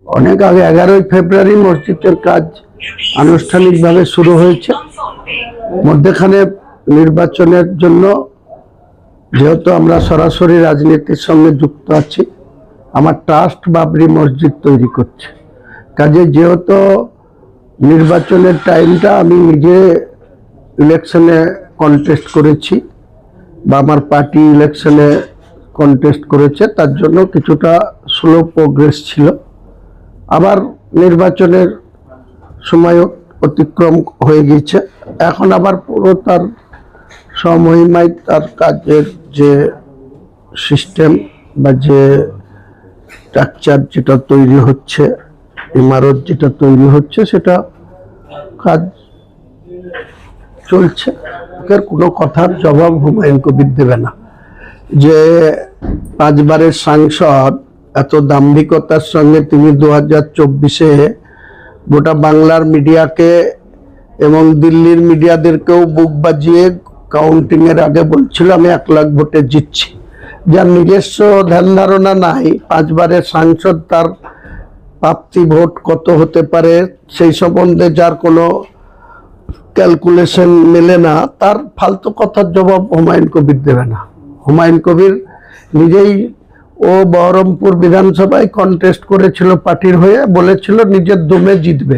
অনেক আগে 11ই ফেব্রুয়ারি মসজিদের কাজ আনুষ্ঠানিকভাবে শুরু হয়েছে। মধ্যখানে নির্বাচনের জন্য যেহেতু আমরা সরাসরি রাজনীতির সঙ্গে যুক্ত আছি, আমার ট্রাস্ট বাবরি মসজিদ তৈরি করছে। কাজে যেহেতু নির্বাচনের টাইমটা আমি নিজে ইলেকশনে কন্টেস্ট করেছি বা আমার পার্টি ইলেকশনে কন্টেস্ট করেছে, তার জন্য কিছুটা স্লো প্রোগ্রেস ছিল। আবার নির্বাচনের সময় অতিক্রম হয়ে গেছে, এখন আবার পুরো তার সমহিমায় তার কাজের যে সিস্টেম বা যে স্ট্রাকচার যেটা তৈরি হচ্ছে, ইমারত যেটা তৈরি হচ্ছে, সেটা কাজ চলছে। এর কোনো কথার জবাব হুমায়ুন কবির দেবে না। যে 5বারের সাংসদ এত দাম্ভিকতার সঙ্গে তিনি 2024-এ গোটা বাংলার মিডিয়াকে এবং দিল্লির মিডিয়াদেরকেও বুক বাজিয়ে কাউন্টিং এর আগে বলছিল আমি 1 লাখ ভোটে জিতছি। যার নিজস্ব ধ্যান ধারণা নাই 5বারের সাংসদ তার প্রাপ্তি ভোট কত হতে পারে সেই সম্বন্ধে যার কোনো ক্যালকুলেশন মেলে না, তার ফালতু কথার জবাব হুমায়ুন কবির দেবে না। হুমায়ুন কবির নিজেই ও বহরমপুর বিধানসভায় কন্টেস্ট করেছিল পার্টির হয়ে, বলেছিল নিজের দমে জিতবে।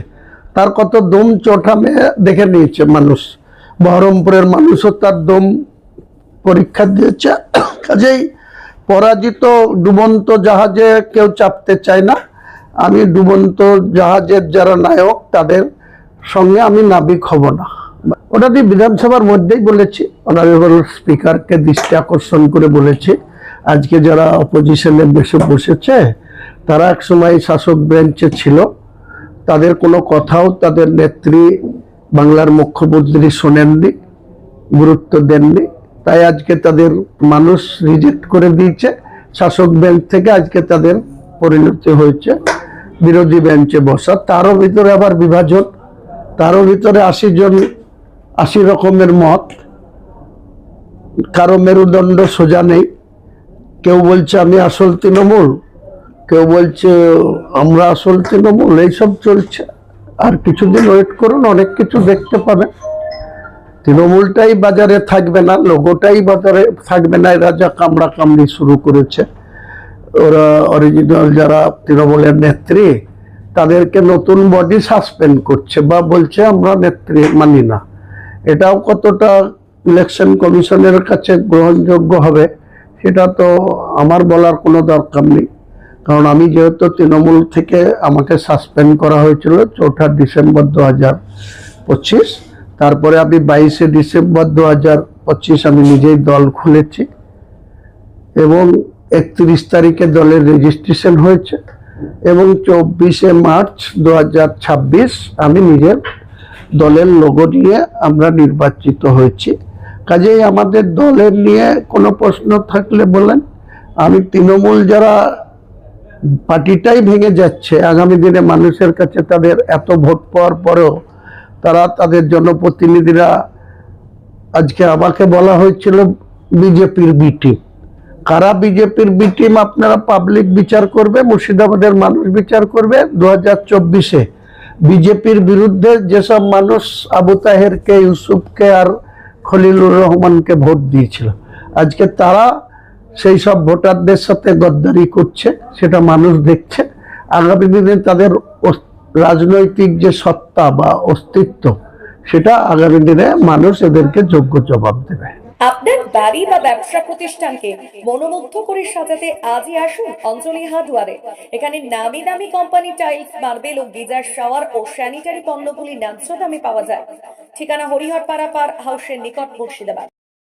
তার কত দম চোটা মেয়ে দেখে নিয়েছে মানুষ, বহরমপুরের মানুষও তার দম পরীক্ষা দিয়েছে। কাজেই পরাজিত ডুবন্ত জাহাজে কেউ চাপতে চায় না। আমি ডুবন্ত জাহাজের যারা নায়ক তাদের সঙ্গে আমি নাবিক হব না। ওটা দিয়ে বিধানসভার মধ্যেই বলেছি, অনারেবল স্পিকারকে দৃষ্টি আকর্ষণ করে বলেছি আজকে যারা অপোজিশনে বসেছে তারা এক সময় শাসক বেঞ্চে ছিল, তাদের কোনো কথাও তাদের নেত্রী বাংলার মুখ্যমন্ত্রী শোনেননি, গুরুত্ব দেননি, তাই আজকে তাদের মানুষ রিজেক্ট করে দিয়েছে। শাসক বেঞ্চ থেকে আজকে তাদের পরিণতি হয়েছে বিরোধী বেঞ্চে বসা। তারও ভিতরে আবার বিভাজন, তারও ভিতরে 80 রকমের মত, কারো মেরুদণ্ড সোজা নেই। কেউ বলছে আমি আসল তৃণমূল, কেউ বলছে আমরা আসল তৃণমূল, এইসব চলছে। আর কিছুদিন ওয়েট করুন, অনেক কিছু দেখতে পাবেন। তৃণমূলটাই বাজারে থাকবে না, লোগোটাই বাজারে থাকবে না। এরা যা কামড়া কামড়ি শুরু করেছে, ওরা অরিজিনাল যারা তৃণমূলের নেত্রী তাদেরকে নতুন বডি সাসপেন্ড করছে বা বলছে আমরা নেত্রী মানি না। এটাও কতটা ইলেকশন কমিশনের কাছে গ্রহণযোগ্য হবে সেটা তো আমার বলার কোনো দরকার নেই, কারণ আমি যেহেতু তৃণমূল থেকে আমাকে সাসপেন্ড করা হয়েছিল 4 ডিসেম্বর 2025, তারপরে আমি 22 ডিসেম্বর 2025 আমি নিজেই দল খুলেছি এবং 31 তারিখে দলের রেজিস্ট্রেশন হয়েছে এবং 24 মার্চ 2026 আমি নিজের দলের লোগো নিয়ে আমরা নির্বাচিত হয়েছি। কাজেই আমাদের দলের নিয়ে কোনো প্রশ্ন থাকলে বলেন। আমি তৃণমূল যারা পার্টিটাই ভেঙে যাচ্ছে, আগামী দিনে মানুষের কাছে তাদের এত ভোট পাওয়ার পরেও তারা তাদের জনপ্রতিনিধিরা, আজকে আমাকে বলা হয়েছিল বিজেপির বি টিম। কারা বিজেপির বি টিম আপনারা পাবলিক বিচার করবে, মুর্শিদাবাদের মানুষ বিচার করবে। 2024-এ বিজেপির বিরুদ্ধে যেসব মানুষ আবু তাহেরকে, ইউসুফকে আর খলিলুর রহমানকে ভোট দিয়েছিল, আজকে তারা সেই সব ভোটারদের সাথে গদ্দারি করছে, সেটা মানুষ দেখছে। আগামী দিনে তাদের রাজনৈতিক যে সত্তা বা অস্তিত্ব, সেটা আগামী দিনে মানুষ এদেরকে যোগ্য জবাব দেবে। আপনার বাড়ি বা ব্যবসা প্রতিষ্ঠানকে মনোমুগ্ধ করে সাজাতে আজই আসুন অঞ্জলি হার্ডওয়্যারে। এখানে নামি দামি কোম্পানি টাইলস, মার্বেল ও গিজার শাওয়ার ও স্যানিটারি পণ্যগুলি ন্যায্য দামে পাওয়া যায়। ঠিকানা হরিহরপাড়া পার হাউসের নিকট, মুর্শিদাবাদ।